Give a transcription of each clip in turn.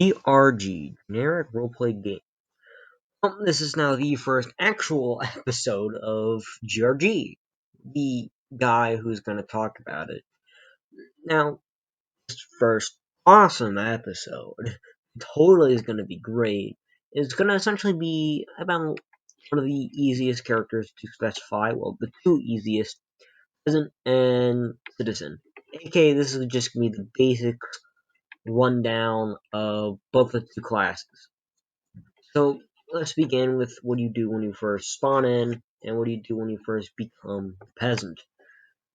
GRG, generic roleplay game. This is now the first actual episode of GRG, the guy who's going to talk about it. Now, this first awesome episode, totally is going to be great. It's going to essentially be about one of the easiest characters to specify, well, the two easiest, peasant and citizen. AKA, this is just going to be the basic rundown of both the two classes. So let's begin with what you do when you first spawn in, and what do you do when you first become a peasant.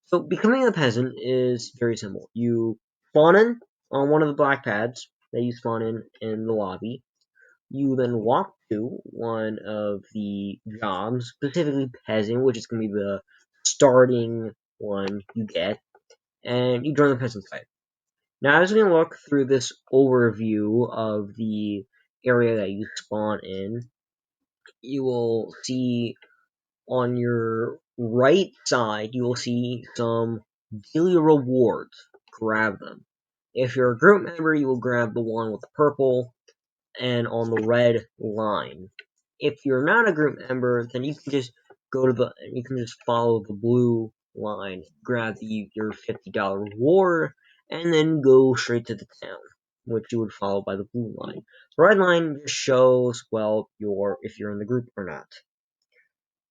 So becoming a peasant is very simple. You spawn in on one of the black pads that you spawn in the lobby. You then walk to one of the jobs, specifically peasant, which is going to be the starting one you get, and you join the peasant side. Now, as we look through this overview of the area that you spawn in, you will see on your right side, you will see some daily rewards. Grab them. If you're a group member, you will grab the one with the purple and on the red line. If you're not a group member, then you can just you can just follow the blue line, grab your $50 reward, and then go straight to the town, which you would follow by the blue line. The red line just shows, well, if you're in the group or not.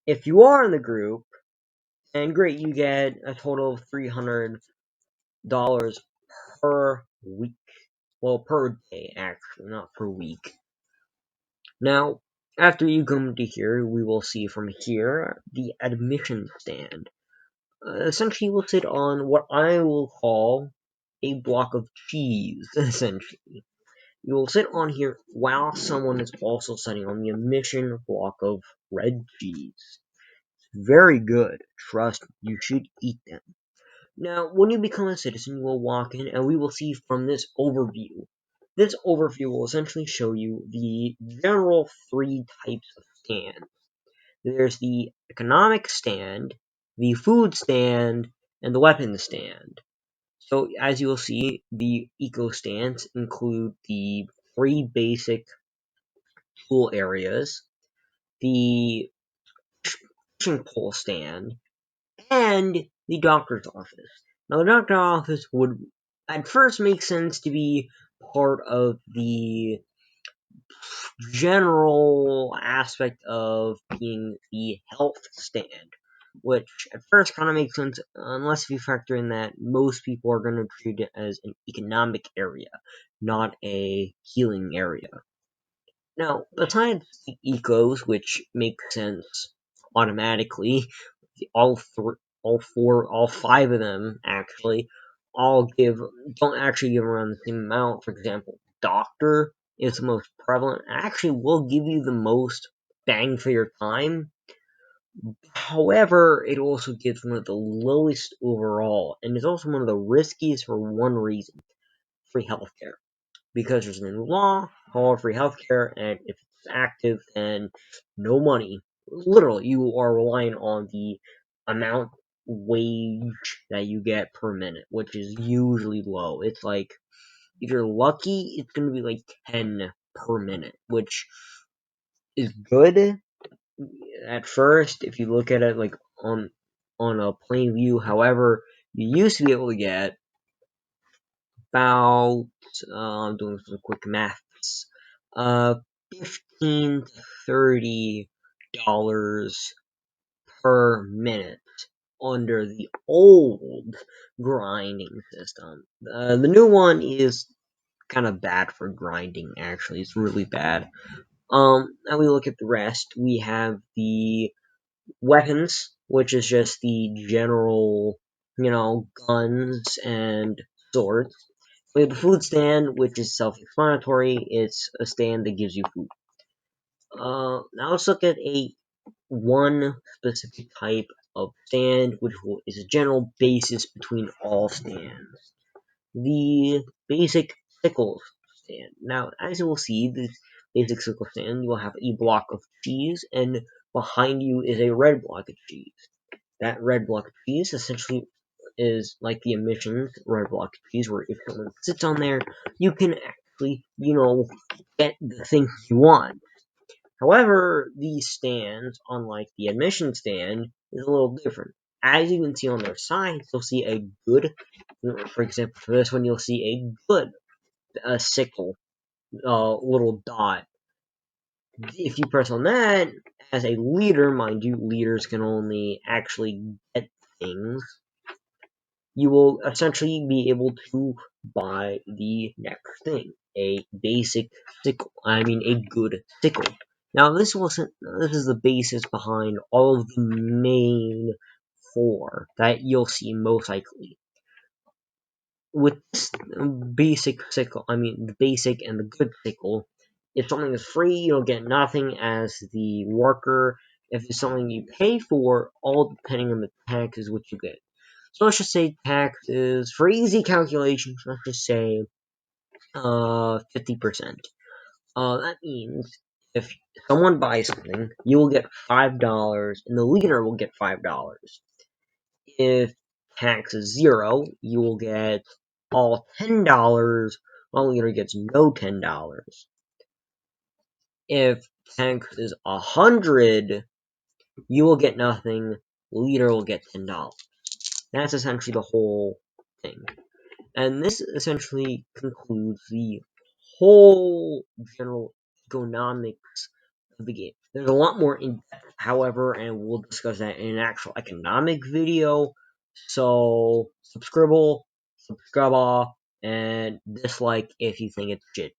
If you are in the group, then great, you get a total of $300 per week. Well, per day, actually, not per week. Now, after you come to here, we will see from here the admission stand. Essentially, you will sit on what I will call a block of cheese, essentially. You will sit on here while someone is also sitting on the admission block of red cheese. Very good. Trust me, you should eat them. Now, when you become a citizen, you will walk in, and we will see from this overview. This overview will essentially show you the general three types of stand. There's the economic stand, the food stand, and the weapons stand. So, as you will see, the eco stands include the three basic tool areas, the fishing pole stand, and the doctor's office. Now, the doctor's office would at first make sense to be part of the general aspect of being the health stand, which at first kind of makes sense unless if you factor in that most people are going to treat it as an economic area, not a healing area. Now, besides the ecos, which make sense automatically, all five of them actually, don't actually give around the same amount. For example, doctor is the most prevalent. Actually, will give you the most bang for your time. However, it also gives one of the lowest overall, and is also one of the riskiest for one reason: free healthcare. Because there's a new law called free healthcare, and if it's active, then no money. Literally, you are relying on the amount wage that you get per minute, which is usually low. It's like, if you're lucky, it's going to be like 10 per minute, which is good at first if you look at it like on a plain view. However, you used to be able to get about I'm doing some quick maths. 15 to $30 per minute under the old grinding system. The new one is kind of bad for grinding. Actually, it's really bad. Now we look at the rest. We have the weapons, which is just the general, guns and swords. We have the food stand, which is self-explanatory. It's a stand that gives you food. Now let's look at one specific type of stand, which is a general basis between all stands. The basic sickle stand. Now, as you will see, the basic sickle stand, you will have a block of cheese, and behind you is a red block of cheese. That red block of cheese essentially is like the emissions red block of cheese, where if someone sits on there, you can actually, get the thing you want. However, these stands, unlike the admission stand, is a little different. As you can see on their sides, you'll see a good, for example, for this one, you'll see a good sickle, little dot. If you press on that, as a leader, mind you, leaders can only actually get things, you will essentially be able to buy the next thing. A basic sickle. I mean, a good sickle. Now, this is the basis behind all of the main four that you'll see most likely. With this basic sickle, I mean, the basic and the good sickle, if something is free, you'll get nothing as the worker. If it's something you pay for, all depending on the tax is what you get. So let's just say taxes, for easy calculations, let's just say 50%. That means if someone buys something, you will get $5 and the leader will get $5. If tax is 0, you will get all $10 while the leader gets no $10. If tax is 100, you will get nothing, the leader will get $10. That's essentially the whole thing. And this essentially concludes the whole general economics of the game. There's a lot more in depth, however, and we'll discuss that in an actual economic video. So, subscribe, and dislike if you think it's shit.